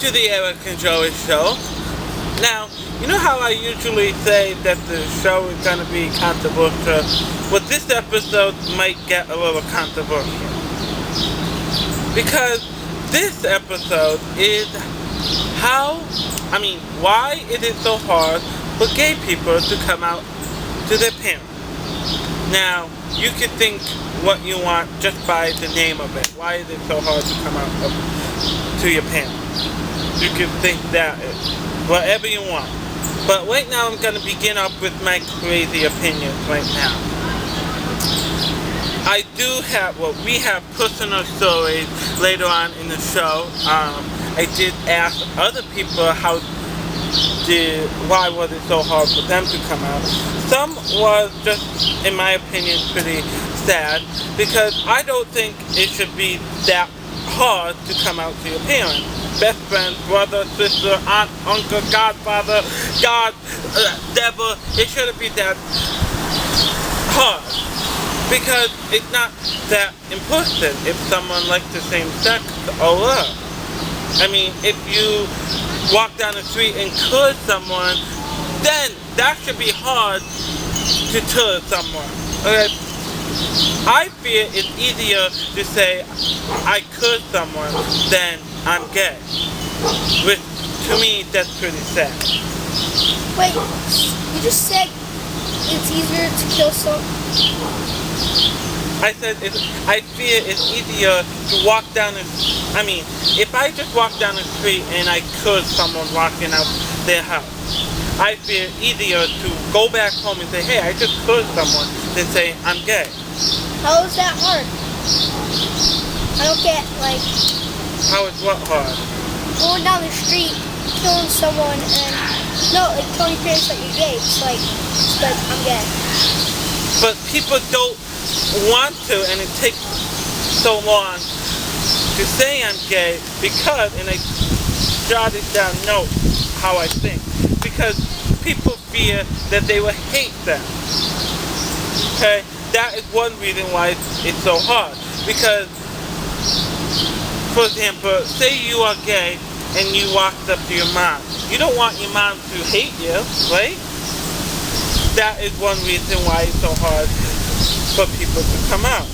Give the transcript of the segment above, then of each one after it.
to the Eric and Joey show. Now, you know how I usually say that the show is going to be controversial? Well, this episode might get a little controversial. Because this episode is why is it so hard for gay people to come out to their parents? Now, you can think what you want just by the name of it. Why is it so hard to come out to your parents? You can think that whatever you want. But right now I'm going to begin up with my crazy opinions right now. We have personal stories later on in the show. I did ask other people why was it so hard for them to come out. Some was just, in my opinion, pretty sad, because I don't think it should be that hard to come out to your parents. Best friend, brother, sister, aunt, uncle, godfather, devil. It shouldn't be that hard, because it's not that important if someone likes the same sex or love. I mean, if you walk down the street and curse someone, then that should be hard to curse someone. Okay? I feel it's easier to say I curse someone than I'm gay. Which, to me, that's pretty sad. Wait, you just said it's easier to kill someone? I said I feel it's easier to walk down if I just walk down the street and I curse someone walking out their house, I feel easier to go back home and say, hey, I just cursed someone, than say I'm gay. How is that hard? I don't get, How is what hard? Going down the street, killing someone, and telling your parents that you're gay. It's like I'm gay. But people don't want to, and it takes so long to say I'm gay because, and I jotted down notes how I think, because people fear that they will hate them. Okay, that is one reason why it's so hard. Because, for example, say you are gay and you walked up to your mom. You don't want your mom to hate you, right? That is one reason why it's so hard for people to come out.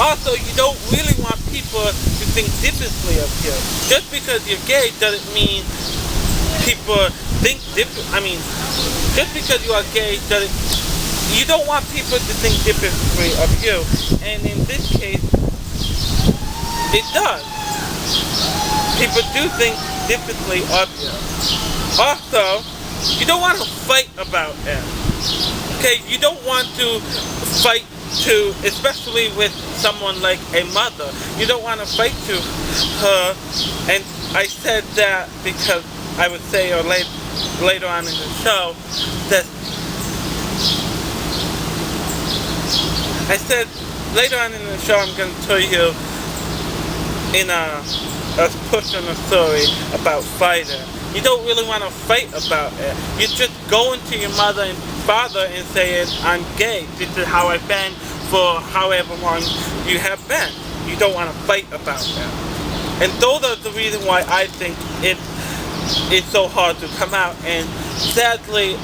Also, you don't really want people to think differently of you. Just because you're gay doesn't mean people think different. Just because you are gay doesn't. You don't want people to think differently of you, and in this case, it does. People do think differently of you. Also, you don't want to fight about it. Okay, you don't want to fight especially with someone like a mother. You don't want to fight to her, and I said that because I would say, or later on in the show, that I said later on in the show I'm going to tell you in a personal story about fighting. You don't really want to fight about it. You just go into your mother and father and say, I'm gay. This is how I've been for however long you have been. You don't want to fight about that. And those are the reasons why I think it's so hard to come out. And sadly,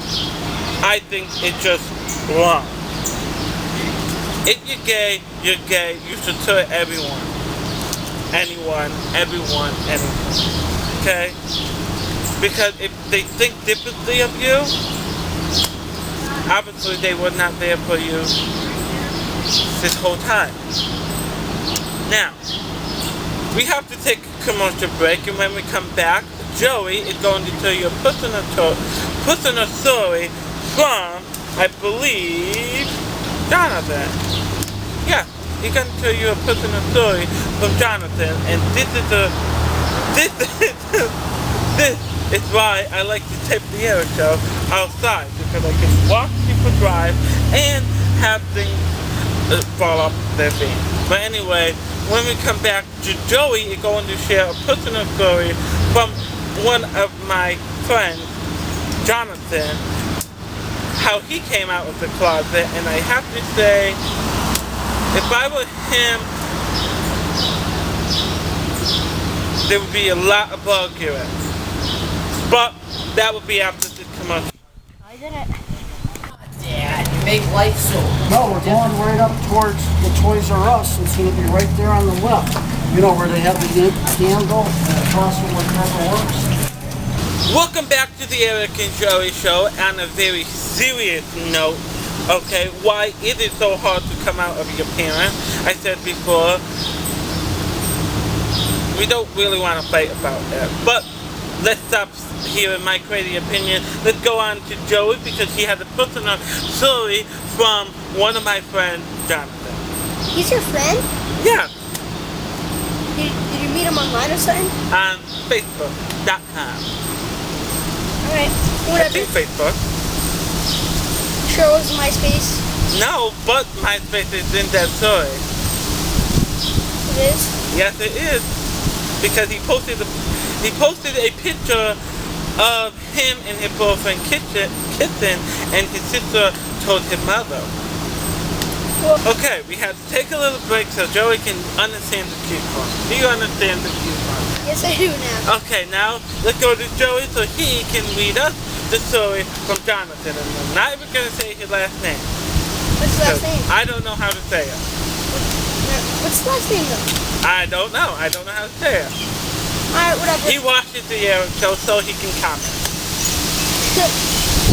I think it's just wrong. If you're gay, you're gay. You should tell everyone. Anyone. Okay? Because if they think differently of you, obviously they were not there for you this whole time. Now, we have to take a commercial break, and when we come back, Joey is going to tell you a personal story from, I believe, Jonathan. Yeah, he's going to tell you a personal story from Jonathan, and this is why I like to tape the air show outside, because I can watch people drive and have things fall off their feet. But anyway, when we come back, Joey is going to share a personal story from one of my friends, Jonathan, how he came out of the closet. And I have to say, if I were him, there would be a lot of arguing. But that would be after this commercial. I did it. Dad, you make life so. No, we're going right up towards the Toys R Us. It's going to be right there on the left. You know where they have the candle and across from where Trevor works. Welcome back to the Eric and Joey Show. On a very serious note, okay, why is it so hard to come out of your parents? I said before, we don't really want to fight about that. But let's stop here in my crazy opinion. Let's go on to Joey because he has a personal story from one of my friends, Jonathan. He's your friend? Yeah, Did you meet him online or something? on Facebook.com. Alright, I whatever. think Facebook. Sure it was MySpace. No, but MySpace is in that story. It is? Yes, it is. Because he posted a picture of him and his girlfriend kissing, and his sister told his mother. Well, Okay, we had to take a little break so Joey can understand the coupon. Do you understand the coupon? yes, I do now. Okay, now let's go to Joey so he can read us the story from Jonathan. And I'm not even going to say his last name. What's the last name? I don't know how to say it. What's the last name though? I don't know. I don't know how to say it. Alright, whatever. He watches the Eric Show so he can comment.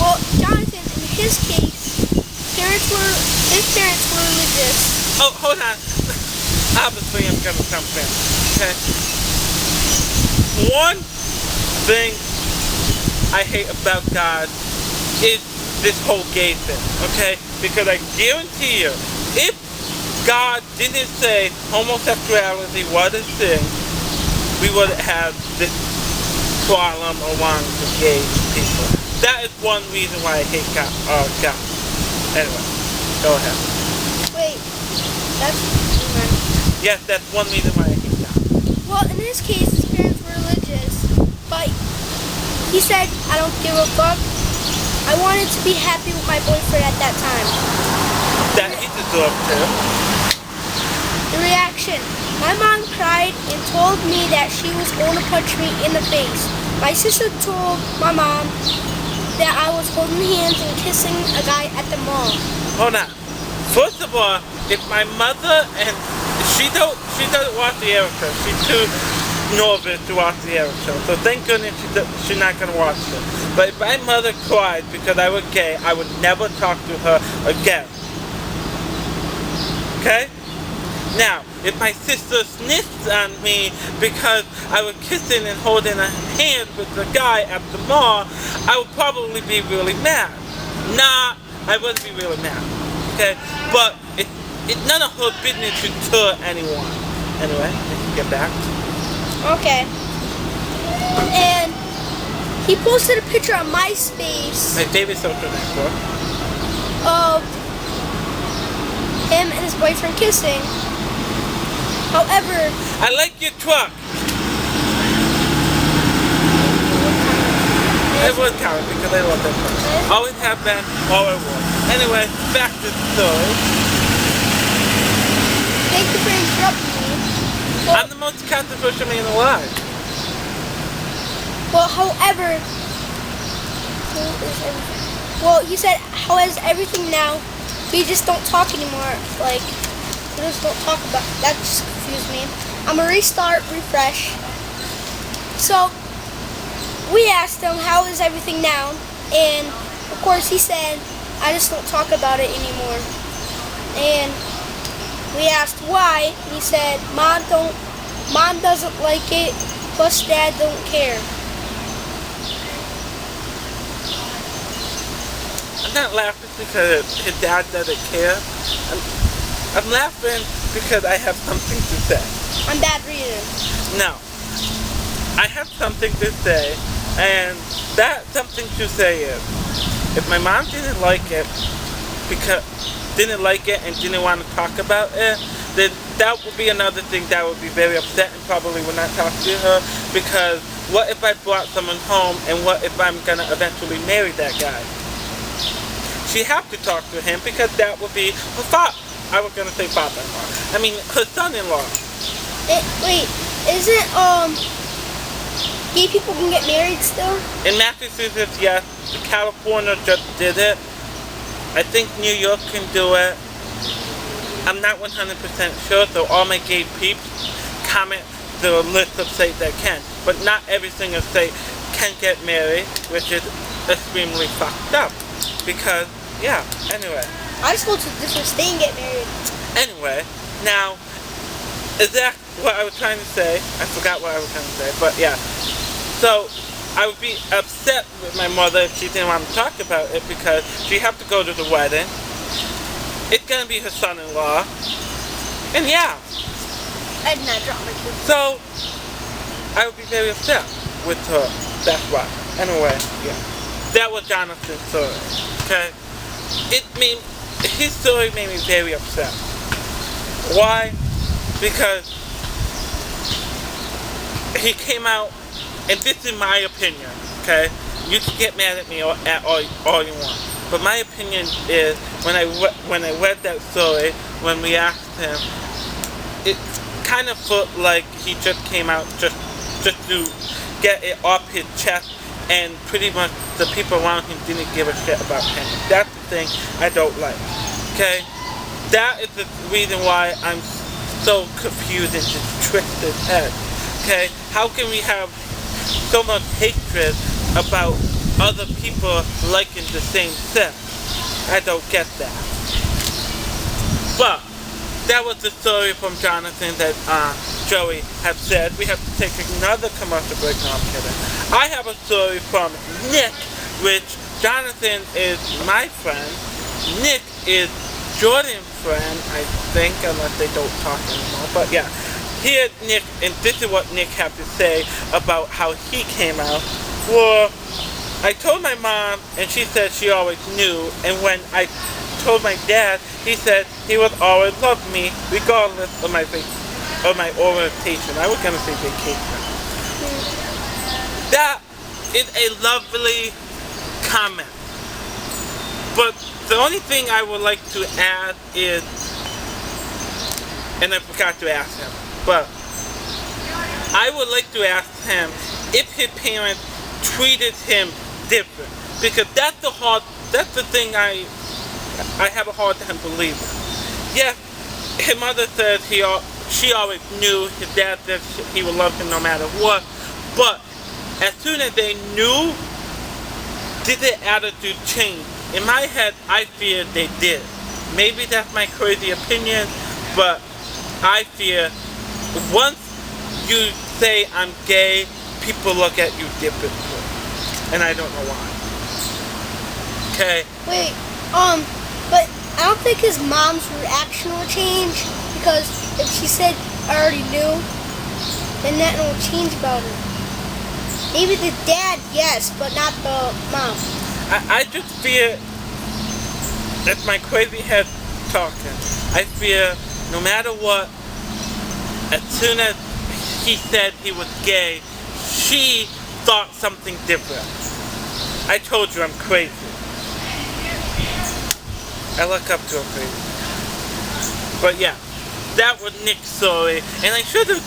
Well, Jonathan, in his case, his parents were religious. Oh, hold on. Obviously, I'm gonna jump in. Okay. One thing I hate about God is this whole gay thing. Okay, because I guarantee you, if God didn't say homosexuality was a sin, we wouldn't have this problem along with gay people. That is one reason why I hate God. Anyway, go ahead. Wait, that's... Yes, that's one reason why I hate God. Well, in his case, his parents were religious, but he said, I don't give a fuck. I wanted to be happy with my boyfriend at that time. That he deserved to. The reaction. My mom cried and told me that she was going to punch me in the face. My sister told my mom that I was holding hands and kissing a guy at the mall. Hold on. First of all, if my mother and she doesn't watch the Eric Show. She's too nervous to watch the Eric Show. So thank goodness she's not gonna watch it. But if my mother cried because I was gay, I would never talk to her again. Okay? Now, if my sister sniffed on me because I was kissing and holding a hand with the guy at the mall, I would probably be really mad. Nah, I wouldn't be really mad. Okay? But it's none of her business to tell anyone. Anyway, let's get back. Okay. And he posted a picture on MySpace My favorite social network. of him and his boyfriend kissing. However, I like your truck. I would count it because I love that truck. Always have been, always will. Anyway, back to the story. thank you for interrupting me. Well, I'm the most controversial man alive. well, however, he said, how is everything now? We just don't talk anymore. Like, we just don't talk about that. Just confused me. I'm gonna restart, refresh. So we asked him, how is everything now? And of course he said, I just don't talk about it anymore. And we asked why. He said, Mom doesn't like it, plus Dad don't care. I'm not laughing because his dad doesn't care. I'm laughing because I have something to say. I'm bad reading. No. I have something to say, and that something to say is, if my mom didn't like it and didn't want to talk about it, then that would be another thing that would be very upset and probably would not talk to her, because what if I brought someone home and what if I'm gonna eventually marry that guy? She have to talk to him because that would be her father. I was gonna say father-in-law. I mean her son-in-law. Wait, isn't gay people can get married still? In Massachusetts, yes. California just did it. I think New York can do it. I'm not 100% sure, so all my gay peeps comment the list of states that can. But not every single state can get married, which is extremely fucked up. Because, yeah, anyway. I just go to a different state and get married. Anyway, now, is that what I was trying to say? I forgot what I was trying to say, but yeah. So, I would be upset with my mother if she didn't want to talk about it because she had to go to the wedding. It's gonna be her son-in-law. And yeah. I did not drop my kid. So, I would be very upset with her. That's why. Anyway, yeah. That was Jonathan's story. Okay? His story made me very upset. Why? Because he came out, and this is my opinion, okay? You can get mad at me all you want. But my opinion is, when I read that story, when we asked him, it kind of felt like he just came out just to get it off his chest, and pretty much the people around him didn't give a shit about him. That's the thing I don't like, okay? That is the reason why I'm so confused and just twisted head, okay? How can we have so much hatred about other people liking the same sex? I don't get that. But that was the story from Jonathan that Joey had said. We have to take another commercial break. No, I'm kidding. I have a story from Nick, which Jonathan is my friend. Nick is Jordan's friend, I think, unless they don't talk anymore. But yeah, here Nick, and this is what Nick had to say about how he came out. Well, I told my mom, and she said she always knew, and when I told my dad, he said he would always love me regardless of my orientation. I was gonna say vacation. That is a lovely comment. But the only thing I would like to add is, and I forgot to ask him, but I would like to ask him if his parents treated him different, because that's the thing I have a hard time believing. Yes, his mother says she always knew, his dad said he would love him no matter what, but as soon as they knew, did their attitude change? In my head, I fear they did. Maybe that's my crazy opinion, but I fear once you say I'm gay, people look at you differently. And I don't know why. Okay? Wait, but I don't think his mom's reaction will change, because if she said, I already knew, then that won't change about her. Maybe the dad, yes, but not the mom. I just fear, that's my crazy head talking, I fear no matter what, as soon as he said he was gay, she thought something different. I told you I'm crazy. I look up to him crazy. But yeah, that was Nick's story, and I should have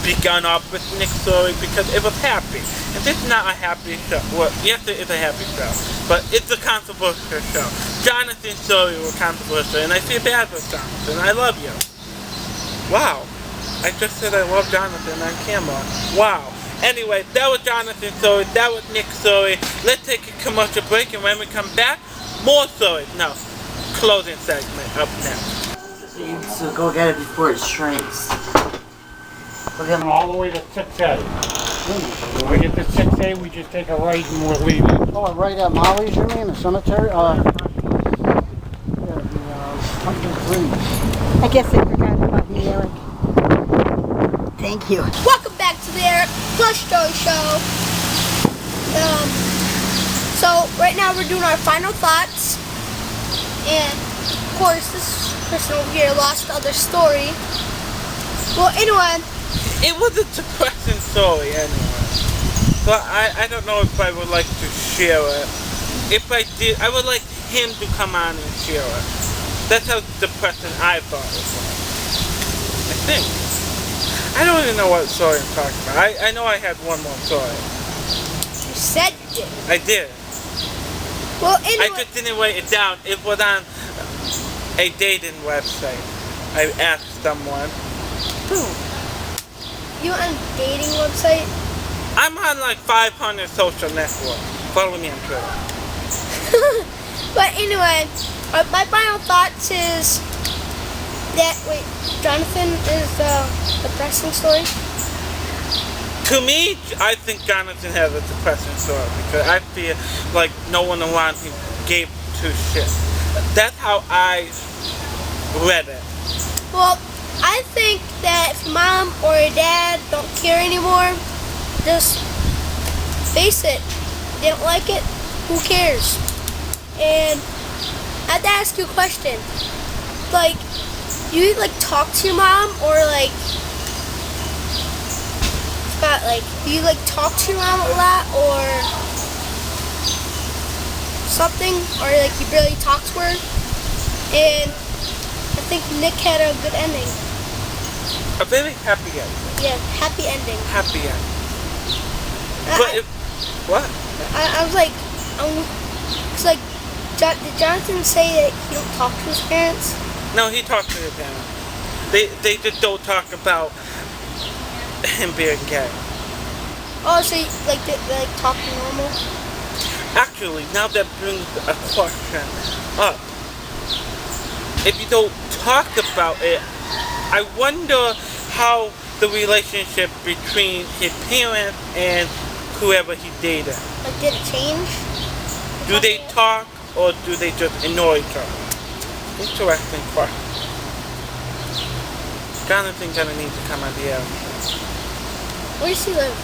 begun off with Nick's story because it was happy. And this is not a happy show. Well, yes, it is a happy show, but it's a controversial show. Jonathan's story was controversial, and I feel bad for Jonathan. I love you. Wow. I just said I love Jonathan on camera. Wow. Anyway, that was Jonathan's story. That was Nick's story. Let's take a commercial break, and when we come back, more stories. No, closing segment up next. So go get it before it shrinks. We're going all the way to 6A. When we get to 6A, we just take a right and we're leaving. Oh, right at Molly's, you mean, the cemetery? Yeah, the Pumpkin Trees. I guess they forgot about me, Eric. Thank you. Welcome back to the Eric Plus Joey Show. So right now we're doing our final thoughts, and of course this person over here lost the other story. Well, anyway, it was a depressing story anyway. But I don't know if I would like to share it. If I did, I would like him to come on and share it. That's how depressing I thought it was. I think. I don't even know what story I'm talking about. I know I had one more story. You said you did. I did. Well, I anyway. just didn't write it down. It was on a dating website. I asked someone. You on a dating website? I'm on like 500 social networks. Follow me on Twitter. But anyway, my final thoughts is that, wait, Jonathan is the depressing story? To me, I think Jonathan has a depressing story because I feel like no one around him gave two shits. That's how I read it. Well, I think that if mom or dad don't care anymore, just face it. They don't like it, who cares? And I have to ask you a question. Like, you like talk to your mom or like, Scott, like, do you like talk to your mom a lot or something? Or like you barely talk to her? And I think Nick had a good ending. A very happy ending. Yeah, happy ending. Happy ending. But if, what? I was like, it's like, did Jonathan say that he don't talk to his parents? No, he talked to his parents. They just don't talk about him being gay. Oh, so like they like talk normal? Actually, now that brings a question up. If you don't talk about it, I wonder how the relationship between his parents and whoever he dated. Like, did it change? Do they talk or do they just ignore each other? Interesting question. Jonathan's gonna need to come on the air. Where does he live?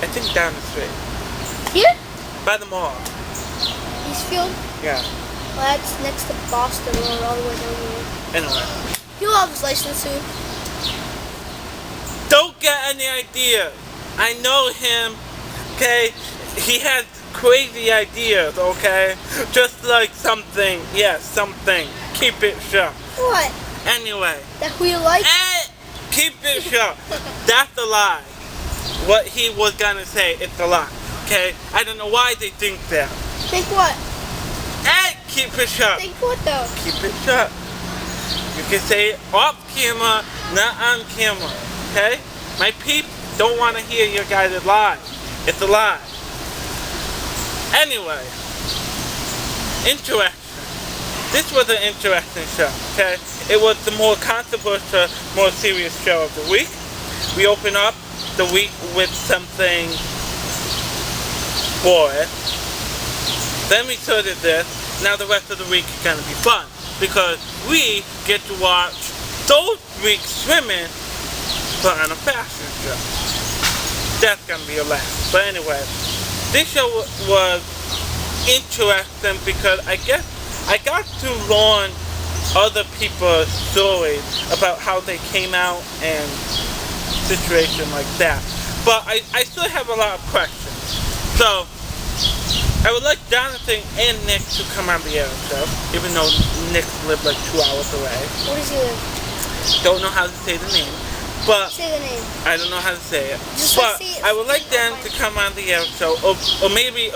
I think down the street. Here? By the mall. Eastfield? Yeah. Well, that's next to Boston Road, all the way down here. Anyway. He'll have his license soon. Don't get any ideas. I know him, okay? He has crazy ideas, okay? Just like something, yes, something. Keep it shut. What? Anyway. That who you like? Keep it shut. That's a lie. What he was gonna say, it's a lie, okay? I don't know why they think that. Think what? Keep it shut. Think what though? Keep it shut. You can say it off camera, not on camera, okay? My peeps don't want to hear your guys' lies. It's a lie. Anyway, interesting. This was an interesting show, okay? It was the more controversial, more serious show of the week. We open up the week with something boring. Then we started this. Now the rest of the week is gonna be fun because we get to watch those weeks swimming but on a fashion show. That's gonna be a laugh. But anyway, this show was interesting because I guess I got to learn other people's stories about how they came out and situation like that. But I still have a lot of questions. So I would like Jonathan and Nick to come on the air show, even though Nick lives like 2 hours away. Where does he live? Don't know how to say the name, but Say the name. I don't know how to say it. Just But say it. I would like them to come on the air show, or maybe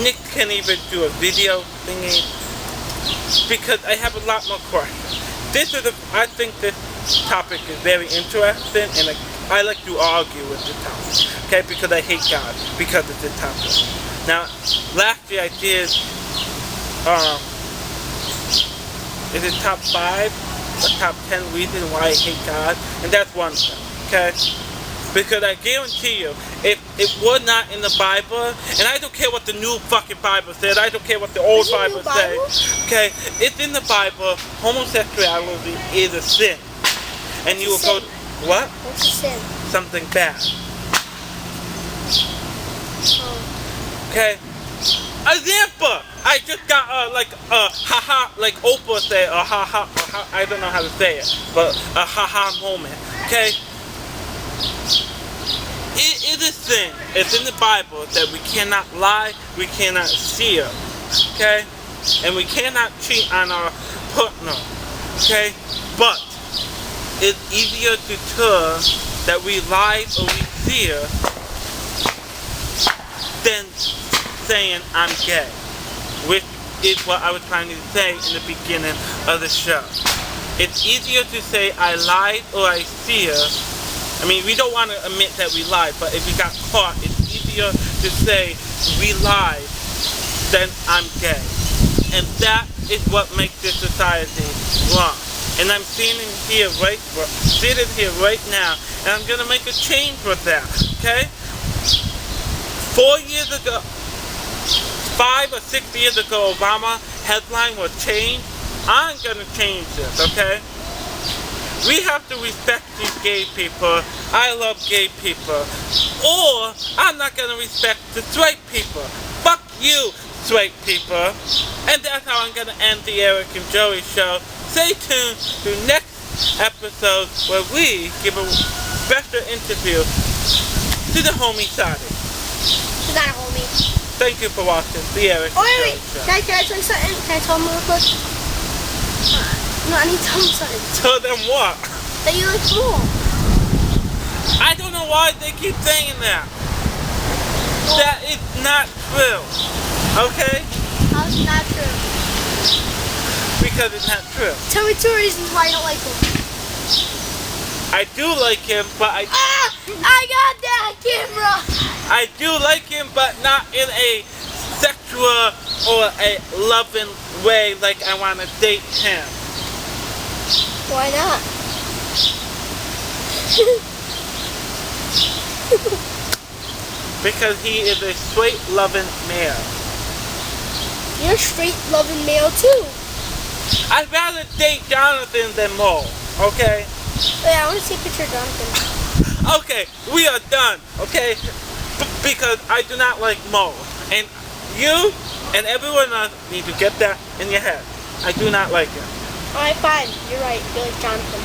Nick can even do a video thingy, because I have a lot more questions. I think this topic is very interesting, and I like to argue with this topic, okay? Because I hate God because of this topic. Now, last year I did, is it top 5 or top 10 reasons why I hate God? And that's one of them, okay? Because I guarantee you, if it was not in the Bible, and I don't care what the new fucking Bible says, I don't care what the old Bible says, okay? It's in the Bible, homosexuality is a sin. And you will go, what? What's a sin? Something bad. Oh. Okay. Example. I just got haha, like Oprah said, haha, I don't know how to say it, but a haha moment. Okay. It is sin. It's in the Bible that we cannot lie, we cannot steal. Okay. And we cannot cheat on our partner. Okay. But it's easier to tell that we lied or we fear than saying I'm gay, which is what I was trying to say in the beginning of the show. It's easier to say I lied or I fear. I mean, we don't want to admit that we lied, but if we got caught, it's easier to say we lied than I'm gay. And that is what makes this society wrong. And I'm sitting here right now, and I'm gonna make a change with that, okay? 4 years ago, 5 or 6 years ago, Obama headline was change. I'm gonna change this, okay? We have to respect these gay people. I love gay people. Or I'm not gonna respect the straight people. Fuck you, straight people. And that's how I'm gonna end the Eric and Joey show. Stay tuned to next episode where we give a special interview to the homie Sadi. She's not a homie. Thank you for watching the Eric and Joey show. Can I tell you something? Can I tell him real quick? No, I need to tell him something. Tell them what? That you look cool. I don't know why they keep saying that. That is not true. Okay? How's it not true? Because it's not true. Tell me 2 reasons why you don't like him. I do like him, but I got that camera! I do like him, but not in a sexual or a loving way like I want to date him. Why not? Because he is a straight loving male. You're a straight loving male too. I'd rather date Jonathan than Mo, okay? Yeah, I want to see a picture of Jonathan. Okay, we are done, okay? Because I do not like Mo. And you and everyone else need to get that in your head. I do not like him. Alright, fine. You're right. You like Jonathan.